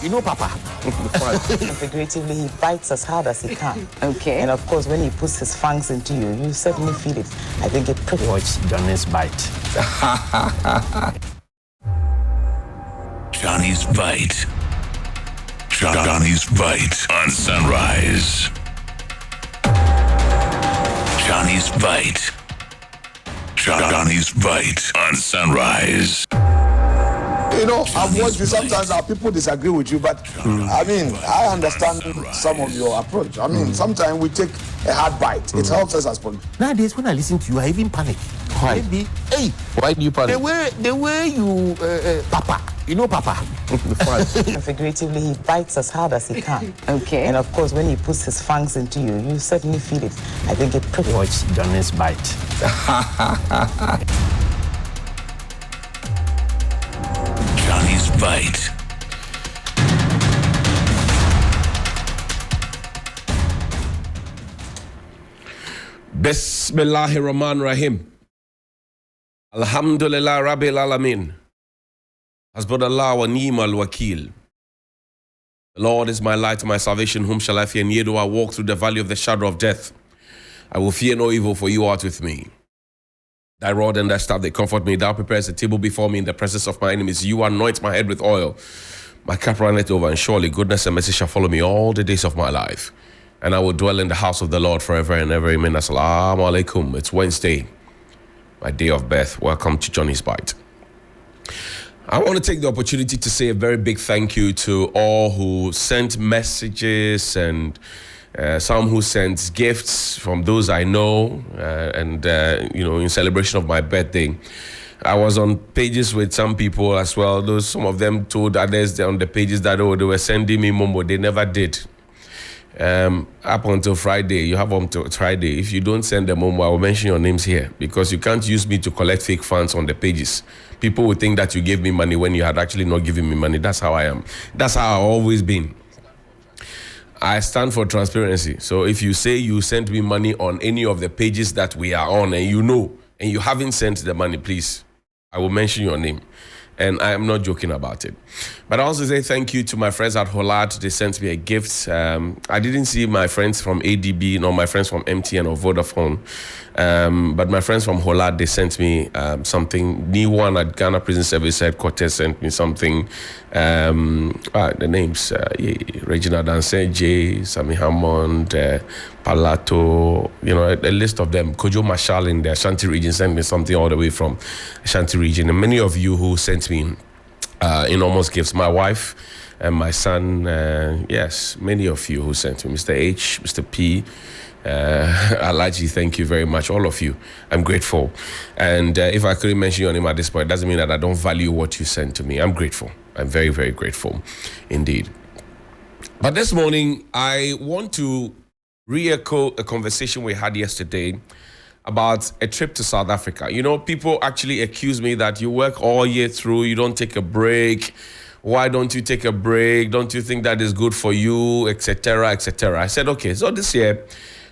You know Papa. Figuratively, he bites as hard as he can. Okay. And of course, when he puts his fangs into you, you certainly feel it. I think it pretty Watch Johnny's bite. Johnny's Bite. Johnny's Bite on Sunrise. Johnny's Bite. Johnny's Bite on Sunrise. You know, I've watched you. Sometimes our people disagree with you, but I mean, I understand some of your approach. I mean, sometimes we take a hard bite. It helps us as politicians. Nowadays, when I listen to you, I even panic. Why? Maybe, hey, Why do you panic? the way you, Papa, you know Papa. Figuratively, he bites as hard as he can. Okay. And of course, when he puts his fangs into you, you certainly feel it. I think it pretty Watch Johnny's bite. Johnny's Bite. Bismillahirrahmanirrahim. Alhamdulillah Rabbil Alamin. Hasbunallah wa ni'mal wakil. The Lord is my light and my salvation. Whom shall I fear? Neither do I walk through the valley of the shadow of death. I will fear no evil, for you art with me. Thy rod and thy staff, they comfort me. Thou preparest a table before me in the presence of my enemies. You anoint my head with oil. My cup runneth over, and surely goodness and mercy shall follow me all the days of my life. And I will dwell in the house of the Lord forever and ever. Amen. Assalamu alaikum. It's Wednesday, my day of birth. Welcome to Johnny's Bite. I want to take the opportunity to say a very big thank you to all who sent messages and some who sent gifts from those I know in celebration of my birthday. I was on pages with some people as well. Some of them told others on the pages that, they were sending me Momo. They never did. Up until Friday, you have until Friday. If you don't send them Momo, I will mention your names here, because you can't use me to collect fake funds on the pages. People will think that you gave me money when you had actually not given me money. That's how I am. That's how I've always been. I stand for transparency. So if you say you sent me money on any of the pages that we are on, and you haven't sent the money, please, I will mention your name. And I am not joking about it. But I also say thank you to my friends at Holad. They sent me a gift. I didn't see my friends from ADB, nor my friends from MTN or Vodafone. But my friends from Holad, they sent me something. New one at Ghana Prison Service Headquarters sent me something. The names, Regina Danse, J, Sammy Hammond, Palato, a list of them. Kojo Marshall in the Ashanti region sent me something all the way from Ashanti region. And many of you who sent me enormous gifts, my wife and my son, yes, many of you who sent me, Mr. H, Mr. P, Alaji, thank you very much, all of you. I'm grateful. And if I couldn't mention your name at this point, it doesn't mean that I don't value what you sent to me. I'm grateful. I'm very, very grateful indeed. But this morning, I want to re-echo a conversation we had yesterday about a trip to South Africa. People actually accuse me that you work all year through, you don't take a break. Why don't you take a break? Don't you think that is good for you, etc., etc.? I said, okay, so this year,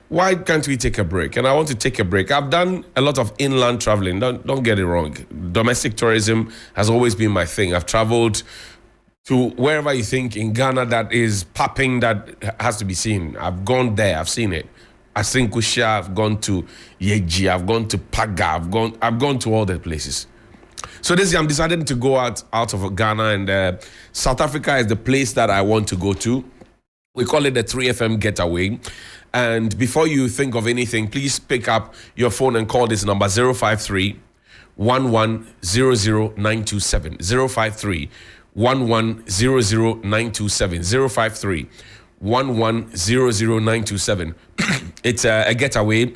why can't we take a break? And I want to take a break. I've done a lot of inland traveling. Don't get it wrong. Domestic tourism has always been my thing. I've traveled to wherever you think in Ghana that is popping, that has to be seen. I've gone there. I've seen it. I've seen Kusha. I've gone to Yeji. I've gone to Paga. I've gone to all the places. So this year I'm deciding to go out of Ghana, and South Africa is the place that I want to go to. We call it the 3FM getaway. And before you think of anything, please pick up your phone and call this number 053 1100927. 053 1100927. 053 1100927. It's a getaway.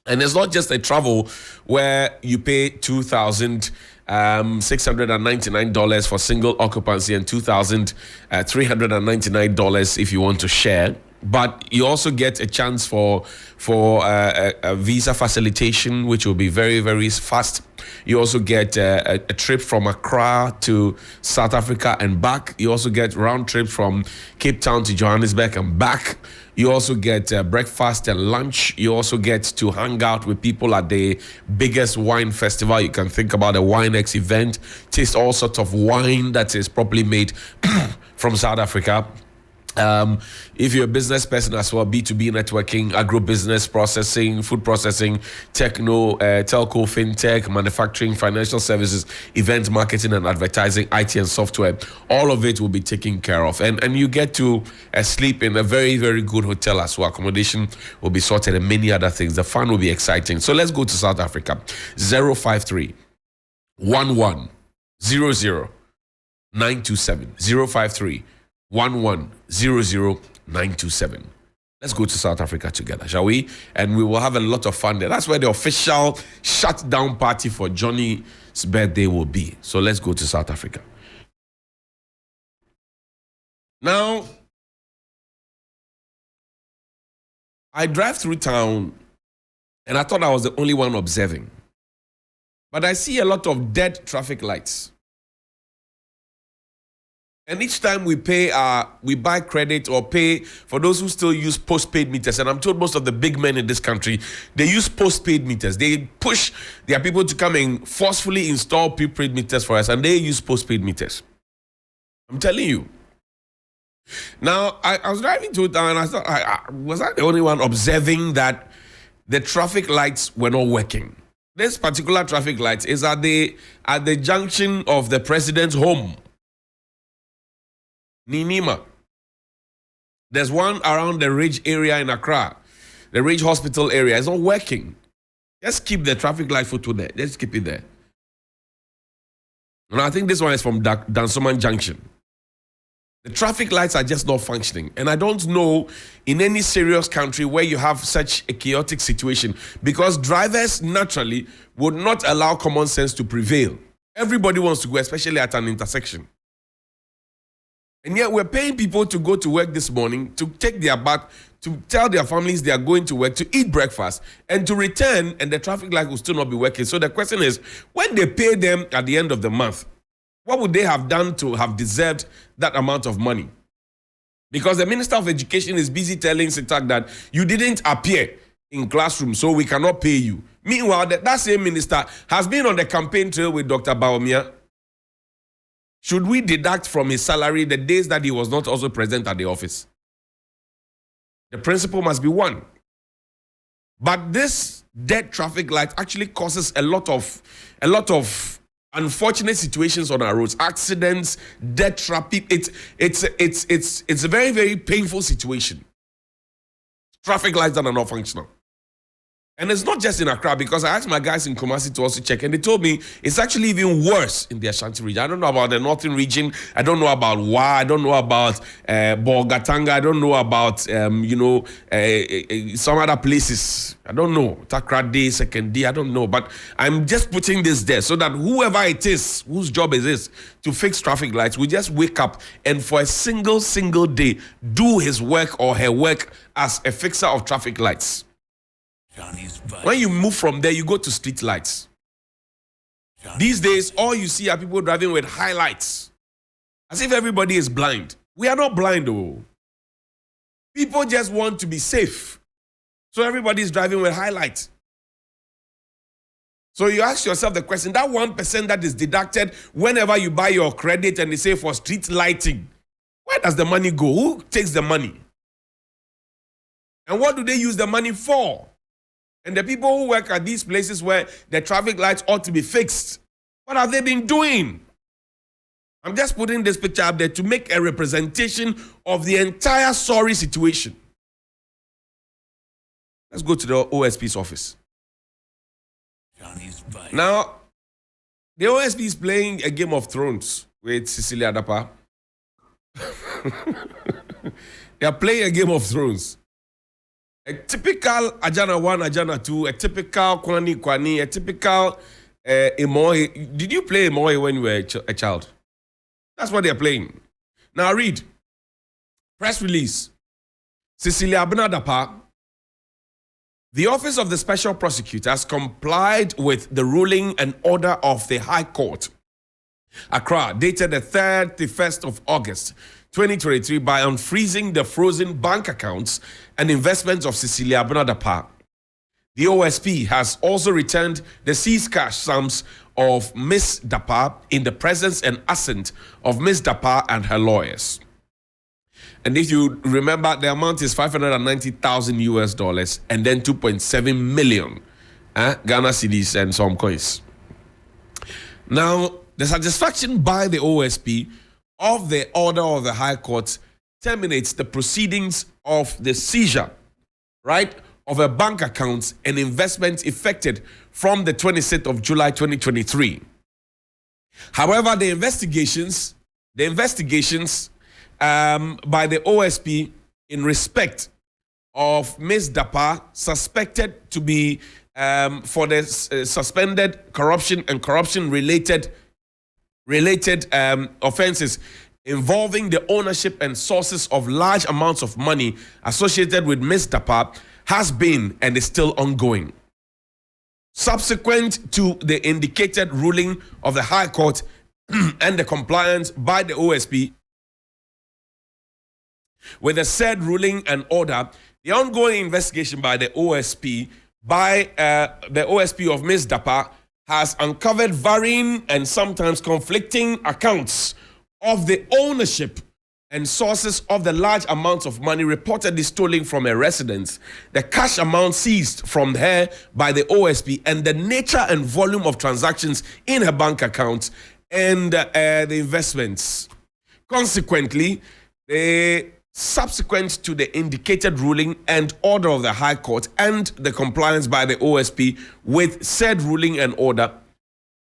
And it's not just a travel where you pay $2,699 for single occupancy and $2,399 if you want to share. But you also get a chance for a visa facilitation, which will be very, very fast. You also get a trip from Accra to South Africa and back. You also get round trips from Cape Town to Johannesburg and back. You also get breakfast and lunch. You also get to hang out with people at the biggest wine festival. You can think about a WineX event. Taste all sorts of wine that is properly made from South Africa. If you're a business person as well, B2B networking, agro-business processing, food processing, techno, telco, fintech, manufacturing, financial services, event marketing and advertising, IT and software, all of it will be taken care of. And you get to sleep in a very, very good hotel as well. Accommodation will be sorted and many other things. The fun will be exciting. So let's go to South Africa. 053 11 00 927 053 1100927. Let's go to South Africa together, shall we? And we will have a lot of fun there. That's where the official shutdown party for Johnny's birthday will be. So let's go to South Africa. Now, I drive through town and I thought I was the only one observing. But I see a lot of dead traffic lights. And each time we buy credit or pay for those who still use postpaid meters. And I'm told most of the big men in this country, they use postpaid meters. They push their people to come and forcefully install prepaid meters for us, and they use postpaid meters. I'm telling you. Now, I was driving to town and I thought, was I the only one observing that the traffic lights were not working? This particular traffic light is at the junction of the president's home. Ninima. There's one around the Ridge area in Accra. The Ridge Hospital area is not working. Just keep the traffic light photo there. Just keep it there. And I think this one is from Dansoman Junction. The traffic lights are just not functioning. And I don't know in any serious country where you have such a chaotic situation, because drivers naturally would not allow common sense to prevail. Everybody wants to go, especially at an intersection. And yet we're paying people to go to work this morning, to take their bath, to tell their families they are going to work, to eat breakfast, and to return, and the traffic light will still not be working. So the question is, when they pay them at the end of the month, what would they have done to have deserved that amount of money? Because the Minister of Education is busy telling SITAC that you didn't appear in classroom, so we cannot pay you. Meanwhile, that same minister has been on the campaign trail with Dr. Baumia. Should we deduct from his salary the days that he was not also present at the office? The principle must be one. But this dead traffic light actually causes a lot of unfortunate situations on our roads, accidents, dead traffic. It's a very, very painful situation. Traffic lights that are not functional. And it's not just in Accra, because I asked my guys in Kumasi to also check, and they told me it's actually even worse in the Ashanti region. I don't know about the northern region. I don't know about Wa. I don't know about Bolgatanga. I don't know about, some other places. I don't know. Takrade, Sekendi, I don't know. But I'm just putting this there so that whoever it is, whose job it is to fix traffic lights, will just wake up and for a single day do his work or her work as a fixer of traffic lights. When you move from there, you go to street lights. These days, all you see are people driving with highlights, as if everybody is blind. We are not blind, though. People just want to be safe, so everybody is driving with highlights. So you ask yourself the question, that 1% that is deducted whenever you buy your credit and they say for street lighting, where does the money go? Who takes the money? And what do they use the money for? And the people who work at these places where the traffic lights ought to be fixed, what have they been doing? I'm just putting this picture up there to make a representation of the entire sorry situation. Let's go to the OSP's office. Now, the OSP is playing a Game of Thrones with Cecilia Dapaah. They are playing a Game of Thrones. A typical Ajana 1, Ajana 2, a typical Kwani, a typical Emoy. Did you play Emoy when you were a child? That's what they're playing. Now read. Press release. Cecilia Dapaah. The Office of the Special Prosecutor has complied with the ruling and order of the High Court, Accra, dated the 31st of August, 2023, by unfreezing the frozen bank accounts and investments of Cecilia Dapaah. The OSP has also returned the seized cash sums of Ms. Dapaah in the presence and assent of Ms. Dapaah and her lawyers. And if you remember, the amount is 590,000 US dollars and then 2.7 million Ghana cedis and some coins. Now, the satisfaction by the OSP of the order of the High Court terminates the proceedings of the seizure, right, of a bank account and investments effected from the 26th of July 2023. However, the investigations by the OSP in respect of Ms. Dapaah, suspected to be for the suspended corruption and corruption-related offenses involving the ownership and sources of large amounts of money associated with Ms. Dapaah has been and is still ongoing. Subsequent to the indicated ruling of the High Court and the compliance by the OSP with the said ruling and order, the ongoing investigation by the OSP of Ms. Dapaah has uncovered varying and sometimes conflicting accounts of the ownership and sources of the large amounts of money reportedly stolen from her residence, the cash amount seized from her by the OSP, and the nature and volume of transactions in her bank accounts and the investments. Consequently, subsequent to the indicated ruling and order of the High Court and the compliance by the OSP with said ruling and order,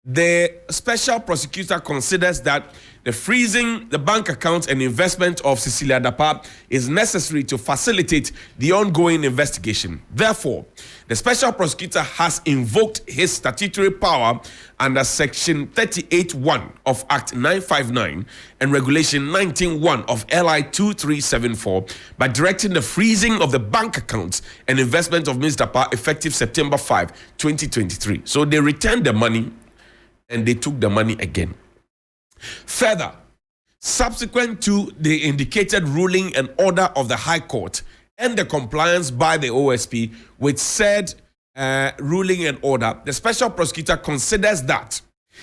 the special prosecutor considers that the freezing the bank accounts and investment of Cecilia Dapaah is necessary to facilitate the ongoing investigation. Therefore, the special prosecutor has invoked his statutory power under Section 38(1) of Act 959 and Regulation 19(1) of LI 2374 by directing the freezing of the bank accounts and investment of Ms. Dapaah effective September 5, 2023. So they returned the money and they took the money again. Further, subsequent to the indicated ruling and order of the High Court and the compliance by the OSP with said ruling and order, the special prosecutor considers that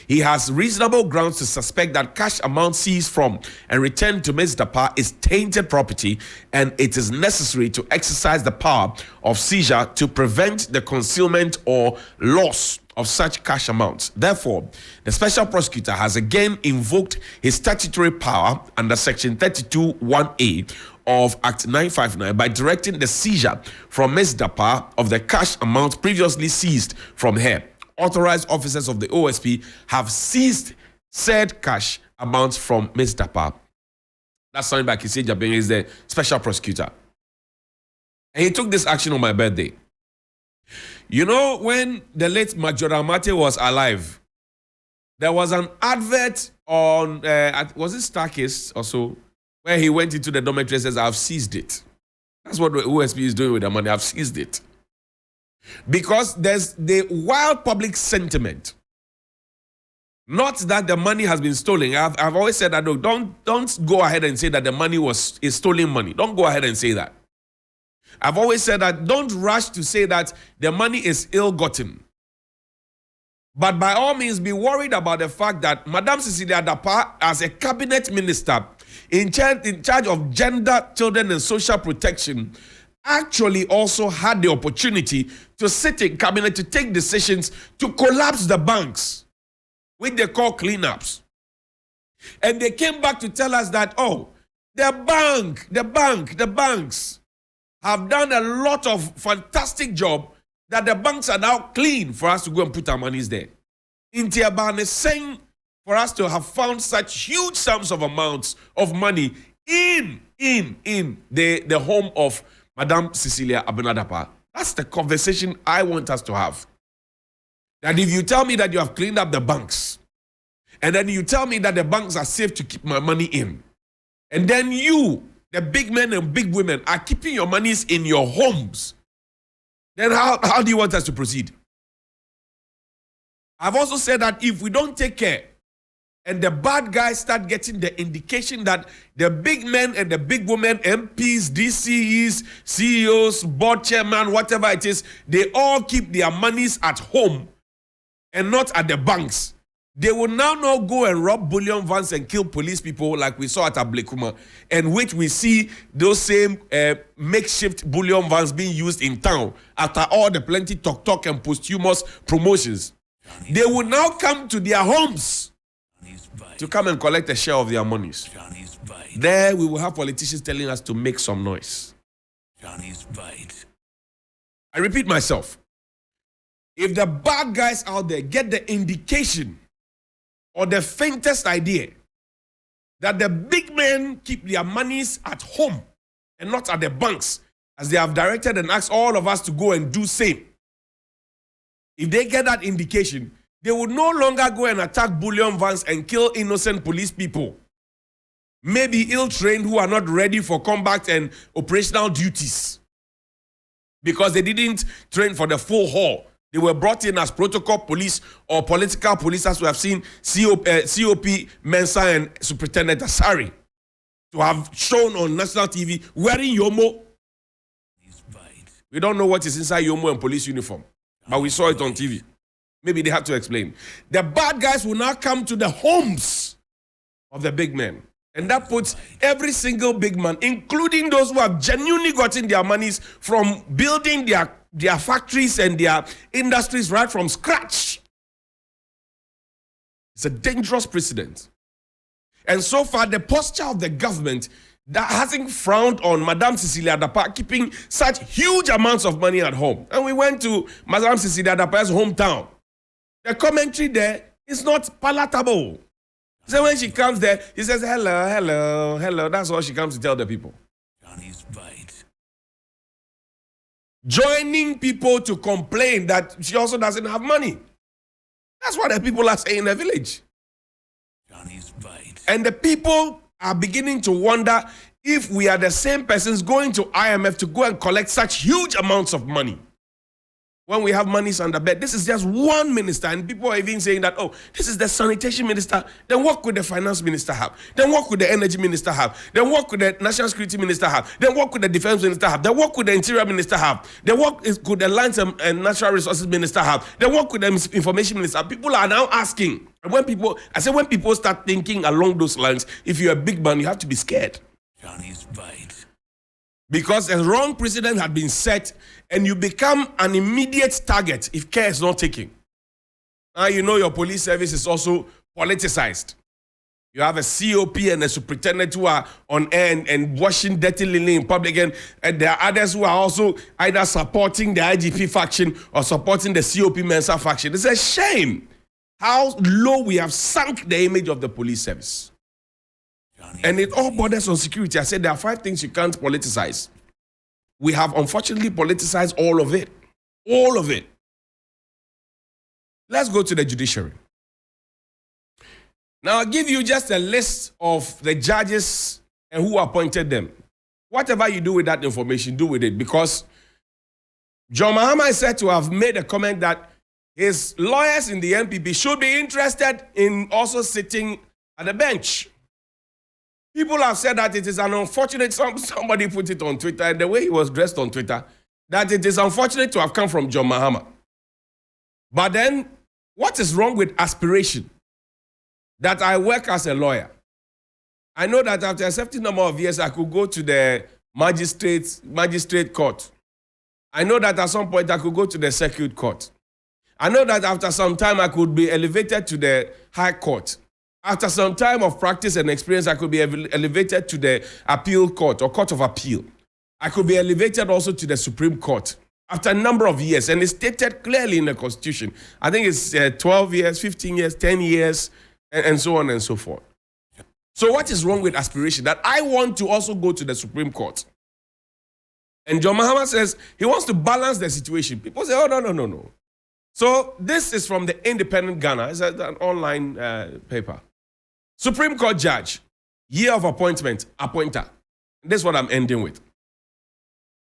he has reasonable grounds to suspect that cash amount seized from and returned to Ms. Dapaah is tainted property, and it is necessary to exercise the power of seizure to prevent the concealment or loss of such cash amounts. Therefore, the special prosecutor has again invoked his statutory power under Section 32(1)(a) of Act 959 by directing the seizure from Ms. Dapaah of the cash amount previously seized from her. Authorized officers of the OSP have seized said cash amounts from Ms. Dapaah. That's signed by Cecilia Dapaah, is the special prosecutor. And he took this action on my birthday. You know, when the late Majora Mate was alive, there was an advert on, was it Starcase or so, where he went into the dormitory and says, I've seized it. That's what the OSP is doing with the money. I've seized it. Because there's the wild public sentiment. Not that the money has been stolen. I've always said that, look, don't go ahead and say that the money is stolen money. Don't go ahead and say that. I've always said that don't rush to say that the money is ill-gotten. But by all means, be worried about the fact that Madam Cecilia Dapaah, as a cabinet minister in charge of gender, children, and social protection, actually also had the opportunity to sit in cabinet to take decisions to collapse the banks, which they call cleanups. And they came back to tell us that, oh, the banks have done a lot of fantastic job, that the banks are now clean for us to go and put our monies there. In Tiaban is saying for us to have found such huge sums of amounts of money in the home of Madam Cecilia Dapaah. That's the conversation I want us to have. That if you tell me that you have cleaned up the banks, and then you tell me that the banks are safe to keep my money in, and then you, the big men and big women, are keeping your monies in your homes, then how do you want us to proceed? I've also said that if we don't take care and the bad guys start getting the indication that the big men and the big women, MPs, DCEs, CEOs, board chairman, whatever it is, they all keep their monies at home and not at the banks, They will now not go and rob bullion vans and kill police people like we saw at Ablekuma, and which we see those same makeshift bullion vans being used in town after all the plenty talk and posthumous promotions. They will now come to their homes to come and collect a share of their monies. There we will have politicians telling us to make some noise. I repeat myself. If the bad guys out there get the indication or the faintest idea that the big men keep their monies at home and not at the banks, as they have directed and asked all of us to go and do same, if they get that indication, they will no longer go and attack bullion vans and kill innocent police people, maybe ill-trained who are not ready for combat and operational duties because they didn't train for the full haul. They were brought in as protocol police or political police, as we have seen COP Mensah and Superintendent Asari to have shown on national TV wearing Yomo. We don't know what is inside Yomo and police uniform, but we saw it on TV. Maybe they had to explain. The bad guys will now come to the homes of the big men. And that puts every single big man, including those who have genuinely gotten their monies from building their factories and their industries right from scratch. It's a dangerous precedent. And so far, the posture of the government that hasn't frowned on Madame Cecilia Dapaah keeping such huge amounts of money at home. And we went to Madame Cecilia Dapaah's hometown. The commentary there is not palatable. So when she comes there, he says, hello, hello, hello. That's all she comes to tell the people. Joining people to complain that she also doesn't have money. That's what the people are saying in the village. And the people are beginning to wonder if we are the same persons going to IMF to go and collect such huge amounts of money. When we have monies under bed, this is just one minister, and people are even saying that, oh, this is the sanitation minister. Then what could the finance minister have? Then what could the energy minister have? Then what could the national security minister have? Then what could the defense minister have? Then what could the interior minister have? Then what could the lands and natural resources minister have? Then what could the information minister? People are now asking. And when people start thinking along those lines, if you're a big man, you have to be scared. Because a wrong precedent had been set, and you become an immediate target if care is not taken. Now you know your police service is also politicized. You have a COP and a superintendent who are on air and washing dirty linen in public, and there are others who are also either supporting the IGP faction or supporting the COP Mensa faction. It's a shame how low we have sunk the image of the police service. And it all borders on security. I said there are 5 things you can't politicize. We have unfortunately politicized all of it. All of it. Let's go to the judiciary. Now I'll give you just a list of the judges and who appointed them. Whatever you do with that information, do with it. Because John Mahama is said to have made a comment that his lawyers in the NPP should be interested in also sitting at the bench. People have said that it is an unfortunate, somebody put it on Twitter, and the way he was dressed on Twitter, that it is unfortunate to have come from John Mahama. But then, what is wrong with aspiration? That I work as a lawyer. I know that after a certain number of years, I could go to the magistrate court. I know that at some point, I could go to the circuit court. I know that after some time, I could be elevated to the high court. After some time of practice and experience, I could be elevated to the appeal court or court of appeal. I could be elevated also to the Supreme Court after a number of years. And it's stated clearly in the Constitution. I think it's 12 years, 15 years, 10 years, and so on and so forth. So what is wrong with aspiration? That I want to also go to the Supreme Court. And John Mahama says he wants to balance the situation. People say, oh, no. So this is from the Independent Ghana. It's an online paper. Supreme Court judge, year of appointment, appointer. This is what I'm ending with.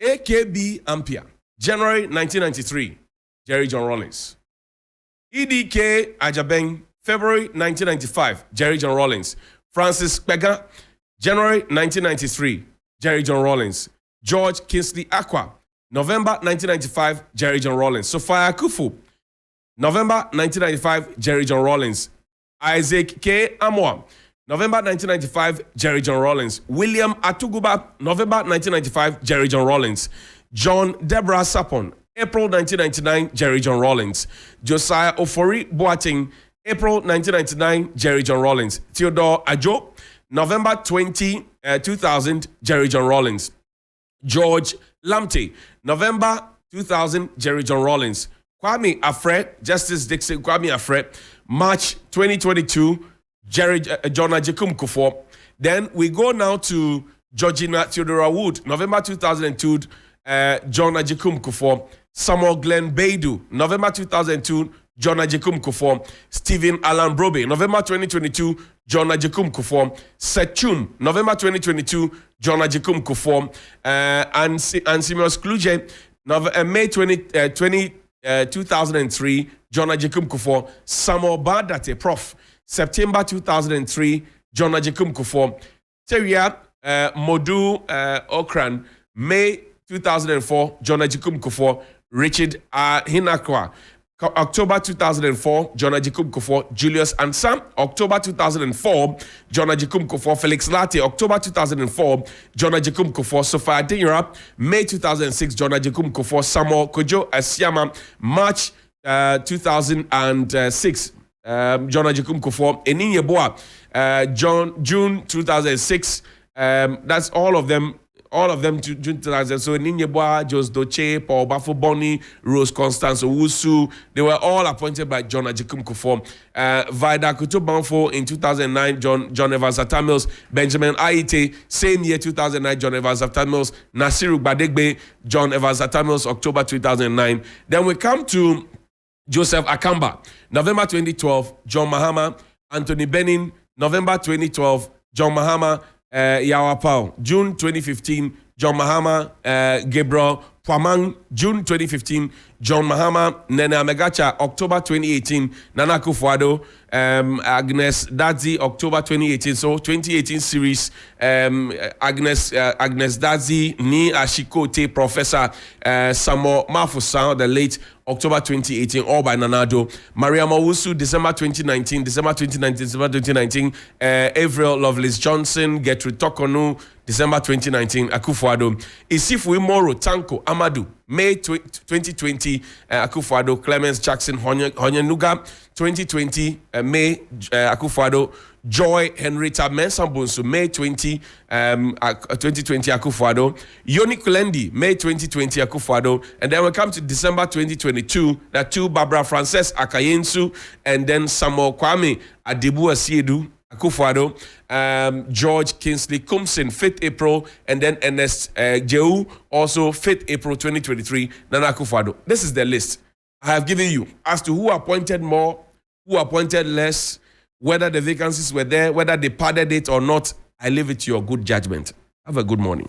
AKB Ampia, January 1993, Jerry John Rawlings. EDK Ajabeng, February 1995, Jerry John Rawlings. Francis Pega, January 1993, Jerry John Rawlings. George Kingsley Aqua, November 1995, Jerry John Rawlings. Sophia Kufu, November 1995, Jerry John Rawlings. Isaac K. Amoa. November 1995, Jerry John Rawlings. William Atuguba, November 1995, Jerry John Rawlings. John Deborah Sapon, April 1999, Jerry John Rawlings. Josiah Ofori Boating, April 1999, Jerry John Rawlings. Theodore Ajo, November 2000, Jerry John Rawlings. George Lamte, November 2000, Jerry John Rawlings. Kwame Afre, Justice Dixon Kwame Afre, March 2022, John Ajekum Kufuor. Then we go now to Georgina Theodora Wood, November 2002, John Ajekum Kufuor. Samuel Glenn Baidu, November 2002, John Ajekum Kufuor. Stephen Alan Brobe, November 2022, John Ajekum Kufuor. Sechum, November 2022, John Ajekum Kufuor. And Simeon Kluje, May 2003, John Ajekum Kufuor. Samuel Badate, Prof. September 2003, John Ajekum Kufuor. Teria Modu Okran, May 2004, John Ajekum Kufuor. Richard Hinakwa, October 2004, John Ajekum Kufuor. Julius Ansam, October 2004, John Ajekum Kufuor. Felix Latte, October 2004, John Ajekum Kufuor. Sophia Adinra, May 2006, John Ajekum Kufuor. Samuel Kojo Asiama, March 2006, John Ajekum Kufuor. Eninye Boa, June 2006. That's all of them. All of them to June 2000. So Ninyeboa, Jos Doche, Paul Bafo Boni, Rose Constance Owusu, they were all appointed by John Ajekum Kufuor. Vida Kutubanfo in 2009, John Evans Atamils, Benjamin Aite, same year 2009, John Evans Atamils, Nasiru Badegbe, John Evans Atamils, October 2009. Then we come to Joseph Akamba, November 2012, John Mahama, Anthony Benin, November 2012, John Mahama, Yawapao, June 2015, John Mahama, Gabriel Pwamang, June 2015, John Mahama, Nene Amegacha, October 2018, Nana Kufuor, Agnes Dadzi, October 2018. So 2018 series, Agnes Dadzi, Ni Ashikote, Professor Samo Mafusa, the late October 2018, all by Nanado. Maria Mawusu, December 2019, Avril Lovelace Johnson, Gertrude Tokonu, December 2019, Akufo-Addo. Isifu Imoro, Tanko, Amadu, May 2020, Akufo-Addo. Clemens Jackson, Honyenuga, 2020, May, Akufo-Addo. Joy Henrietta Mensah-Bonsu, May 2020, Akufo-Addo. Yoni Kulendi, May 2020, Akufo-Addo. And then we come to December 2022, that two, Barbara Frances Akayensu, and then Samuel Kwame Adibu Asiedu, Akufo-Addo. George Kingsley Kumsin, 5th April, and then Ernest Jehu, also 5th April 2023, Nana Akufo-Addo. This is the list I have given you as to who appointed more, who appointed less, whether the vacancies were there, whether they padded it or not. I leave it to your good judgment. Have a good morning.